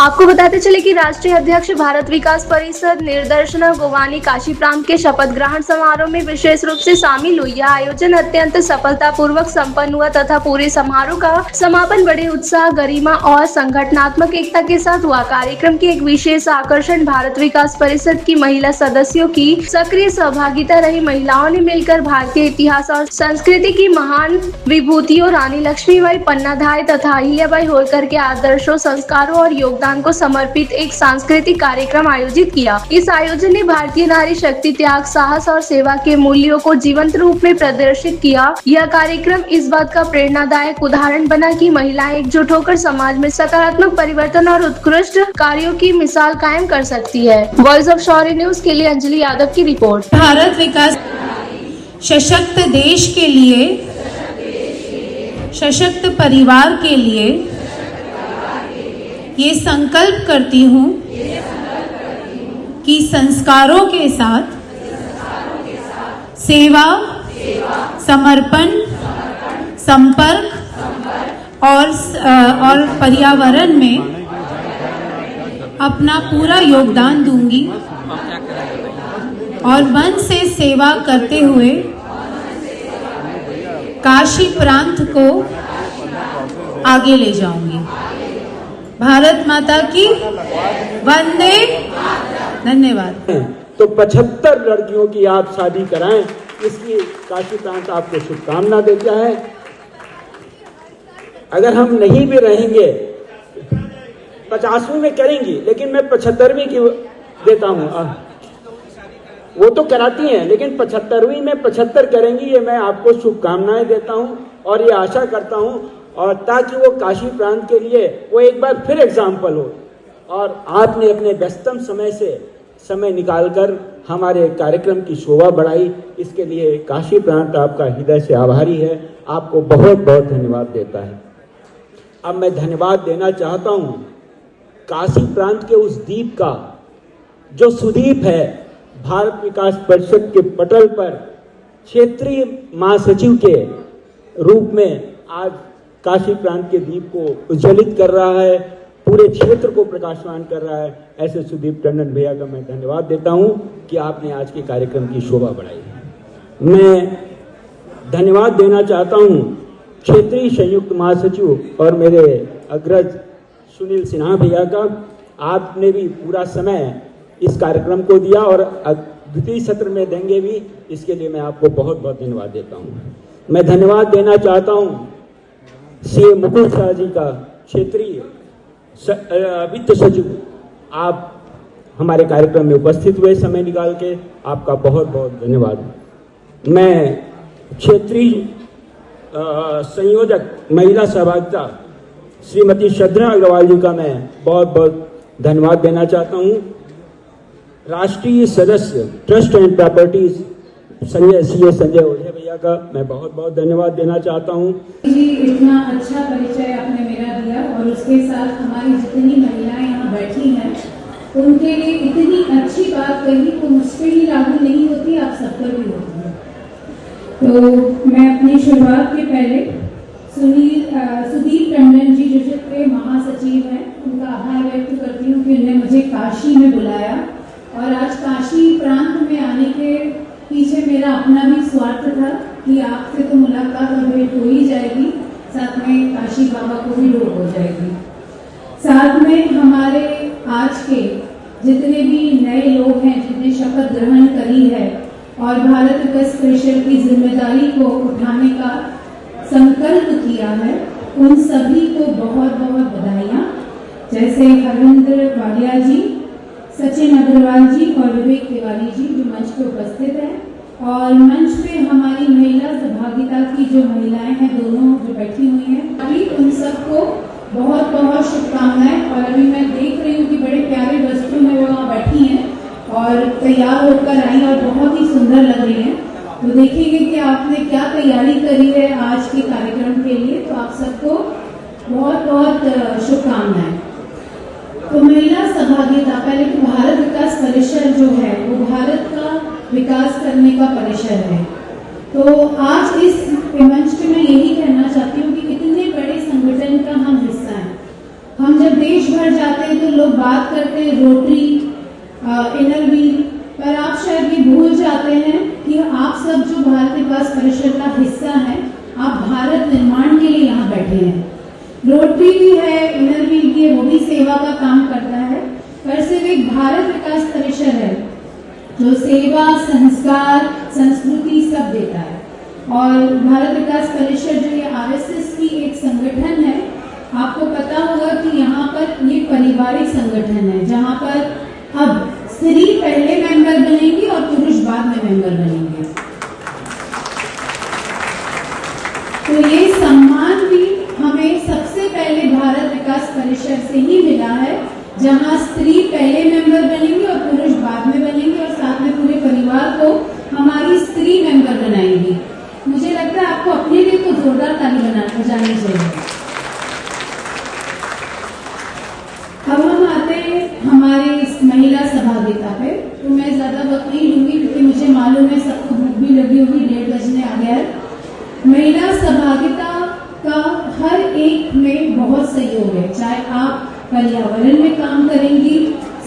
आपको बताते चले कि राष्ट्रीय अध्यक्ष भारत विकास परिषद निर्देशना गोवानी काशी प्रांत के शपथ ग्रहण समारोह में विशेष रूप से शामिल हुई। यह आयोजन अत्यंत सफलतापूर्वक संपन्न हुआ तथा पूरे समारोह का समापन बड़े उत्साह, गरिमा और संगठनात्मक एकता के साथ हुआ। कार्यक्रम की एक विशेष आकर्षण भारत विकास परिषद की महिला सदस्यों की सक्रिय सहभागिता रही। महिलाओं ने मिलकर भारतीय इतिहास और संस्कृति की महान विभूतियों रानी लक्ष्मीबाई, पन्नाधाय तथा अहिल्याबाई होलकर के आदर्शों, संस्कारों और योगदान को समर्पित एक सांस्कृतिक कार्यक्रम आयोजित किया। इस आयोजन ने भारतीय नारी शक्ति, त्याग, साहस और सेवा के मूल्यों को जीवंत रूप में प्रदर्शित किया। यह कार्यक्रम इस बात का प्रेरणादायक उदाहरण बना कि महिलाएं एकजुट होकर समाज में सकारात्मक परिवर्तन और उत्कृष्ट कार्यों की मिसाल कायम कर सकती है। वॉइस ऑफ शौर्य न्यूज के लिए अंजलि यादव की रिपोर्ट। भारत विकास सशक्त देश के लिए, सशक्त परिवार के लिए ये संकल्प करती हूँ कि संस्कारों के साथ सेवा, समर्पण, संपर्क और पर्यावरण में अपना पूरा योगदान दूंगी और मन से सेवा करते हुए काशी प्रांत को आगे ले जाऊंगी। भारत माता की वंदे। धन्यवाद। तो 75 लड़कियों की आप शादी कराएं, इसकी काशी प्रांत आपको शुभकामना देता है। अगर हम नहीं भी रहेंगे 50वीं में करेंगी, लेकिन मैं 75वीं की देता हूं। वो तो कराती हैं, लेकिन 75वीं में 75 करेंगी, ये मैं आपको शुभकामनाएं देता हूं और ये आशा करता हूं, और ताकि वो काशी प्रांत के लिए वो एक बार फिर एग्जाम्पल हो। और आपने अपने व्यस्तम समय से समय निकालकर हमारे कार्यक्रम की शोभा बढ़ाई, इसके लिए काशी प्रांत आपका हृदय से आभारी है, आपको बहुत बहुत धन्यवाद देता है। अब मैं धन्यवाद देना चाहता हूं काशी प्रांत के उस द्वीप का, जो सुदीप है भारत विकास परिषद के पटल पर क्षेत्रीय महासचिव के रूप में आज काशी प्रांत के द्वीप को उज्ज्वलित कर रहा है, पूरे क्षेत्र को प्रकाशमान कर रहा है। ऐसे सुदीप टंडन भैया का मैं धन्यवाद देता हूं कि आपने आज के कार्यक्रम की शोभा बढ़ाई। मैं धन्यवाद देना चाहता हूं क्षेत्रीय संयुक्त महासचिव और मेरे अग्रज सुनील सिन्हा भैया का। आपने भी पूरा समय इस कार्यक्रम को दिया और द्वितीय सत्र में देंगे भी, इसके लिए मैं आपको बहुत बहुत धन्यवाद देता हूं। मैं धन्यवाद देना चाहता हूं सीए मुकुल शाह जी का, क्षेत्रीय वित्त सचिव। आप हमारे कार्यक्रम में उपस्थित हुए समय निकाल के, आपका बहुत बहुत धन्यवाद। मैं क्षेत्रीय संयोजक महिला सहभागिता श्रीमती श्रद्धा अग्रवाल जी का मैं बहुत बहुत धन्यवाद देना चाहता हूं। राष्ट्रीय सदस्य ट्रस्ट एंड प्रॉपर्टीज संजय ओझे भैया का मैं बहुत बहुत धन्यवाद देना चाहता हूं। जी, इतना अच्छा परिचय आपने मेरा दिया और उसके साथ हमारी जितनी महिलाएं यहाँ बैठी हैं उनके लिए इतनी अच्छी बात कही तो मुझ पे ही लागू नहीं होती, आप सब पर भी होती है। तो मैं अपनी शुरुआत के पहले सुदीप टंडन जी जो के महासचिव हैं, उनका आभार व्यक्त करती हूँ कि उन्होंने मुझे काशी में बुलाया और आज काशी प्रांत में आने के पीछे मेरा अपना भी स्वार्थ था कि आपसे तो मुलाकात और भेंट हो ही जाएगी, साथ में काशी बाबा को भी लोग हो जाएगी। साथ में हमारे आज के जितने भी नए लोग हैं जिन्हें शपथ ग्रहण करी है और भारत विकास परिषद की जिम्मेदारी को उठाने का संकल्प किया है, उन सभी को बहुत बहुत बधाइयाँ। जैसे हरविंद्र वालिया जी, सचिन अग्रवाल जी और विवेक तिवारी जी जो मंच पे उपस्थित हैं, और मंच पे हमारी महिला सहभागिता की जो महिलाएं हैं दोनों जो बैठी हुई हैं, अभी उन सबको बहुत बहुत शुभकामनाएं। और अभी मैं देख रही हूँ कि बड़े प्यारे वस्त्रों में वो वहाँ बैठी हैं और तैयार होकर आई और बहुत ही सुंदर लग रही हैं। तो देखेंगे कि आपने क्या तैयारी करी है आज के कार्यक्रम के लिए। तो आप सबको बहुत बहुत शुभकामनाएं। तो महिला सहभागिता, पहले तो भारत विकास परिषद जो है वो भारत का विकास करने का परिषद है। तो आज इस मंच पे मैं यही कहना चाहती हूँ कि इतने बड़े संगठन का हम हिस्सा हैं हम जब देश भर जाते हैं तो लोग बात करते हैं रोटरी, इनर व्हील, पर आप शायद ये भूल जाते हैं कि आप सब जो भारत विकास परिषद का हिस्सा है, आप भारत निर्माण के लिए यहाँ बैठे हैं। रोटरी भी है, इनर व्हील भी है, वो भी सेवा का काम करता है, पर सिर्फ एक भारत विकास परिषद है जो सेवा, संस्कार, संस्कृति सब देता है। और भारत विकास परिषद जो ये आरएसएस की एक संगठन है, आपको पता होगा कि यहाँ पर ये पारिवारिक संगठन है, जहाँ पर अब स्त्री पहले मेंबर बनेगी और पुरुष बाद में मेंबर बनेंगे। तो ये सम्मान भी हमें सबसे पहले भारत विकास परिषद से ही मिला है, जहाँ स्त्री पहले मेंबर बनेंगी और पुरुष बाद में बनेंगे, और साथ में पूरे परिवार को हमारी स्त्री मेंबर बनाएंगी। मुझे लगता है आपको अपने लिए तो जोरदार ताली बजानी चाहिए। अब हम आते हैं हमारे इस महिला सहभागिता पे, तो मैं ज्यादा वक्त नहीं लूंगी क्योंकि मुझे मालूम है सबको भूख भी लगी होगी, 1:30 बजने आ गया है। महिला सहभागिता का हर एक में बहुत सहयोग है, चाहे आप पर्यावरण में काम करेंगी,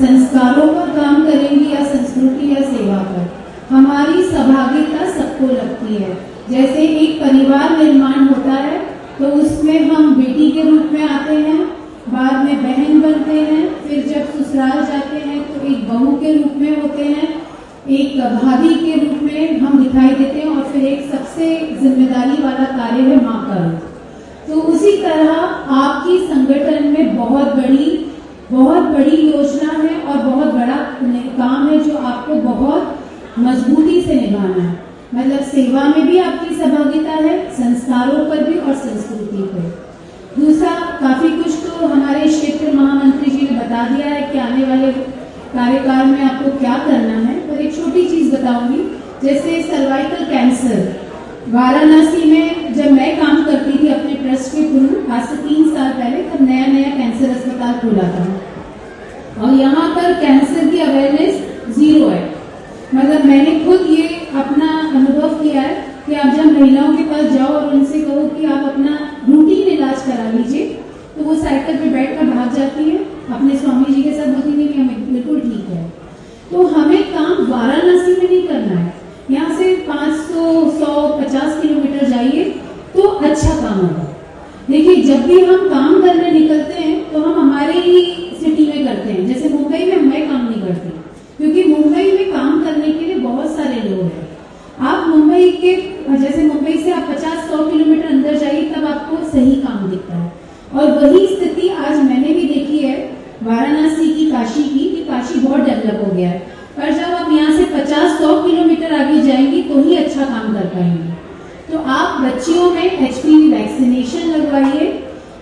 संस्कारों पर काम करेंगी, या संस्कृति या सेवा पर, हमारी सहभागिता सबको लगती है। जैसे एक परिवार निर्माण होता है तो उसमें हम बेटी के रूप में आते हैं, बाद में बहन बनते हैं, फिर जब ससुराल जाते हैं तो एक बहू के रूप में होते हैं, एक भाभी के रूप में हम दिखाई देते हैं, और फिर एक सबसे जिम्मेदारी वाला कार्य है माँ का रूप। तो उसी तरह आपकी संगठन में बहुत बड़ी योजना है और बहुत बड़ा काम है जो आपको बहुत मजबूती से निभाना है। मतलब सेवा में भी आपकी सहभागिता है, संस्कारों पर भी और संस्कृति पर। दूसरा, काफी कुछ तो हमारे क्षेत्र महामंत्री जी ने बता दिया है कि आने वाले कार्यकाल में आपको क्या करना है, पर एक छोटी चीज बताऊंगी। जैसे सर्वाइकल कैंसर, वाराणसी में जब मैं काम करती थी अपने ट्रस्ट के थ्रू, आज से 3 साल पहले, तब नया कैंसर अस्पताल खुला था, और यहाँ पर कैंसर की अवेयरनेस 0 है। मतलब मैंने खुद ये अपना अनुभव किया है कि आप जब महिलाओं के पास जाओ और उनसे कहो कि आप अपना रूटीन इलाज करा लीजिए, तो वो साइकिल पे बैठकर भाग जाती है, अपने स्वामी जी के साथ बोलती है कि हमें बिल्कुल ठीक है। तो हमें काम वाराणसी में नहीं करना है, यहाँ से 500-150 किलोमीटर जाइए तो अच्छा काम होगा। देखिए, जब भी हम काम करने निकलते हैं तो हम हमारे ही सिटी में करते हैं। जैसे मुंबई में मैं काम नहीं करती, क्योंकि मुंबई में काम करने के लिए बहुत सारे लोग हैं। आप मुंबई के, जैसे मुंबई से आप 50-100 किलोमीटर अंदर जाइए तब आपको सही काम दिखता है। और वही स्थिति आज मैंने भी देखी है वाराणसी की, काशी की, कि काशी बहुत डेवलप हो गया है, पर जब आप यहाँ से 50-100 किलोमीटर आगे जाएंगी तो ही अच्छा काम कर पाएंगे। तो आप बच्चियों में HPV वैक्सीनेशन लगवाइए।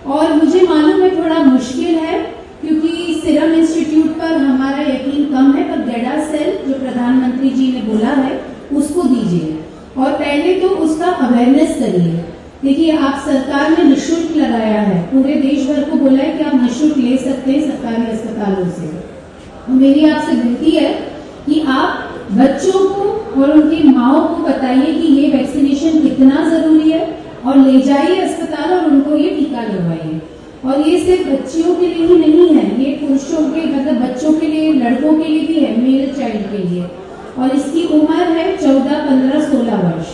और मुझे मालूम है थोड़ा मुश्किल है क्योंकि सीरम इंस्टीट्यूट पर हमारा यकीन कम है, पर गेडा सेल जो प्रधानमंत्री जी ने बोला है उसको दीजिए, और पहले तो उसका अवेयरनेस करिए। देखिए, आप सरकार ने निःशुल्क लगाया है, पूरे देश भर को बोला है कि आप निःशुल्क ले सकते हैं सरकारी अस्पतालों से। मेरी आपसे विनती है कि आप बच्चों को और उनकी माओ को बताइए कि ये वैक्सीनेशन कितना जरूरी है, और ले जाइए अस्पताल और उनको ये टीका लगवाइए। और ये सिर्फ बच्चियों के लिए ही नहीं है, ये पुरुषों के, मतलब बच्चों के लिए, लड़कों के लिए भी है, मेल चाइल्ड के लिए। और इसकी उम्र है 14, 15, 16 वर्ष।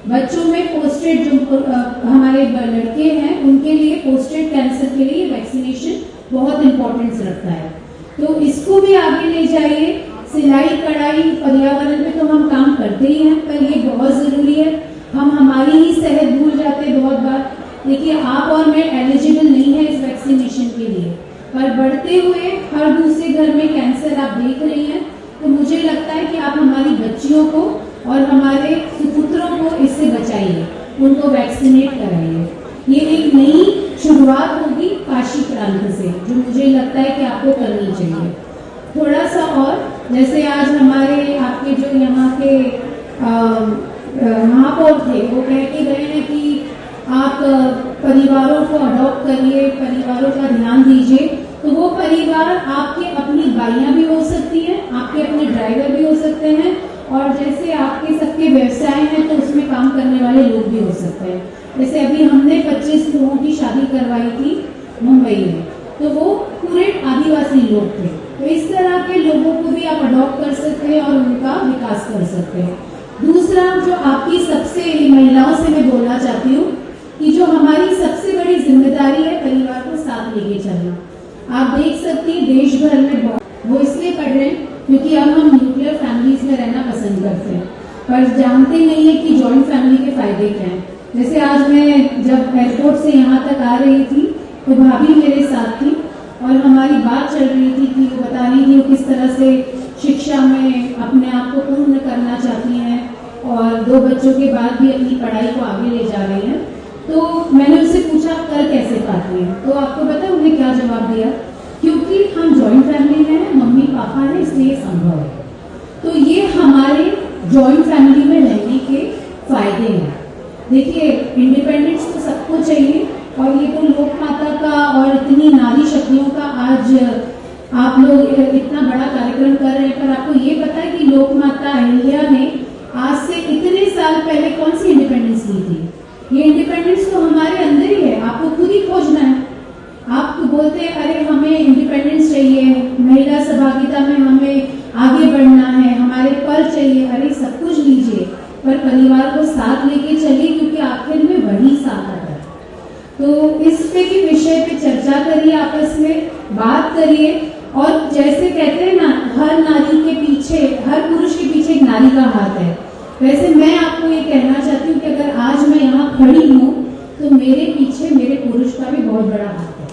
बच्चों में पोस्टेड, जो हमारे लड़के हैं उनके लिए पोस्टेड कैंसर के लिए वैक्सीनेशन बहुत इंपॉर्टेंस रखता है, तो इसको भी आगे ले जाइए। सिलाई कढ़ाई, पर्यावरण पे तो हम काम करते ही हैं, पर ये बहुत जरूरी है। हम हमारी ही सेहत भूल जाते हैं बहुत बार। देखिए, आप और मैं एलिजिबल नहीं है इस वैक्सीनेशन के लिए, पर बढ़ते हुए हर दूसरे घर में कैंसर आप देख रही हैं, तो मुझे लगता है कि आप हमारी बच्चियों को और हमारे सुपुत्रों को इससे बचाइए, उनको वैक्सीनेट कराइए। ये एक नई शुरुआत होगी काशी प्रांत से, जो मुझे लगता है कि आपको करनी चाहिए। थोड़ा सा और, जैसे आज हमारे आपके जो यहाँ के महापौर थे, वो कह के गए हैं कि आप परिवारों को अडॉप्ट करिए, परिवारों का ध्यान दीजिए। तो वो परिवार आपके अपनी गाइयाँ भी हो सकती हैं, आपके अपने ड्राइवर भी हो सकते हैं, और जैसे आपके सबके व्यवसाय हैं तो उसमें काम करने वाले लोग भी हो सकते हैं। जैसे अभी हमने 25 लोगों की शादी करवाई थी मुंबई में, तो वो पूरे आदिवासी लोग थे। तो इस तरह के लोगों को भी आप अडॉप्ट कर सकते हैं और उनका विकास कर सकते हैं। दूसरा, जो आपकी सबसे महिलाओं से मैं बोलना चाहती हूँ कि जो हमारी सबसे बड़ी जिम्मेदारी है परिवार को साथ लेके चलना। आप देख सकती हैं देश भर में वो इसलिए पढ़ रहे हैं क्योंकि अब हम न्यूक्लियर फैमिलीज में रहना पसंद करते हैं, पर जानते नहीं है कि जॉइंट फैमिली के फायदे क्या हैं। जैसे आज मैं जब एयरपोर्ट से यहाँ तक आ रही थी तो भाभी मेरे साथ थी और हमारी बात चल रही थी कि वो बता रही थी वो किस तरह से शिक्षा में अपने आप को पूर्ण करना चाहती हैं और 2 बच्चों के बाद भी अपनी पढ़ाई को आगे ले जा रही हैं। तो मैंने उससे पूछा कर कैसे पाती हैं, तो आपको पता उन्हें क्या जवाब दिया? क्योंकि हम जॉइंट फैमिली में हैं, मम्मी पापा हैं, इसलिए संभव है। तो ये हमारे जॉइंट फैमिली में रहने के फायदे हैं। देखिए, इंडिपेंडेंस तो सबको चाहिए और ये तो लोक माता का और इतनी नारी शक्तियों का आज आप लोग इतना बड़ा कार्यक्रम कर रहे हैं, पर आपको ये पता है कि लोक माता अहिल्या ने आज से इतने साल पहले कौन सी इंडिपेंडेंस ली थी? ये इंडिपेंडेंस तो हमारे अंदर ही है, आपको खुद ही खोजना है। आप तो बोलते हैं अरे हमें इंडिपेंडेंस चाहिए, महिला सहभागिता में हमें आगे बढ़ना है, हमारे पर चाहिए। अरे सब कुछ लीजिए पर परिवार को साथ लेके चलिए, क्योंकि आखिर में वही साथ आता है। तो इस पे भी विषय पे चर्चा करिए, आपस में बात करिए। और जैसे कहते हैं ना, हर नारी के पीछे, हर पुरुष के पीछे एक नारी का हाथ है। वैसे मैं आपको ये कहना चाहती हूँ कि अगर आज मैं यहाँ खड़ी हूँ तो मेरे पीछे मेरे पुरुष का भी बहुत बड़ा हाथ है।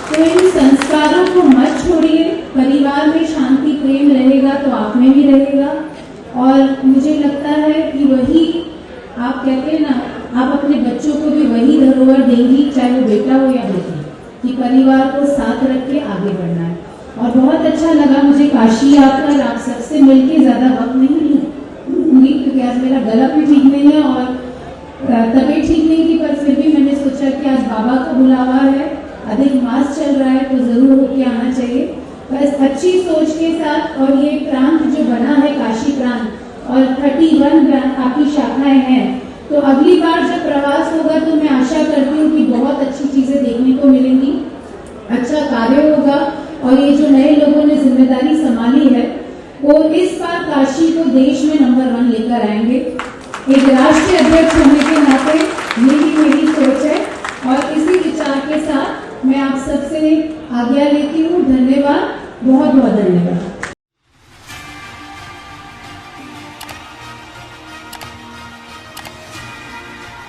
तो इन संस्कारों को मत छोड़िए। परिवार में शांति प्रेम रहेगा तो आप में भी रहेगा। और मुझे लगता है कि वही आप कहते हैं ना, आप अपने बच्चों को भी वही धरोहर देंगी, चाहे वो बेटा हो या बेटी, कि परिवार को साथ रख के आगे बढ़ना है। और बहुत अच्छा लगा मुझे काशी आकर आप सबसे मिलके। ज़्यादा वक्त नहीं लूँगी क्योंकि आज मेरा गला भी ठीक नहीं है और तबीयत ठीक नहीं थी, पर फिर भी मैंने सोचा कि आज बाबा का बुलावा है, अधिक मास चल रहा है तो जरूर होके आना चाहिए। बस अच्छी सोच के साथ। और ये प्रांत जो बना है काशी प्रांत और 31 प्रांत आपकी शाखाएं हैं, तो अगली बार जब प्रवास होगा तो मैं आशा करती हूँ कि बहुत अच्छी चीजें देखने को मिलेंगी, अच्छा कार्य होगा। और ये जो नए लोगों ने जिम्मेदारी संभाली है वो इस बार काशी को देश में नंबर 1 लेकर आएंगे। एक राष्ट्रीय अध्यक्ष होने के नाते यही मेरी सोच है और इसी विचार के साथ मैं आप सबसे आज्ञा लेती हूँ। धन्यवाद, बहुत बहुत धन्यवाद।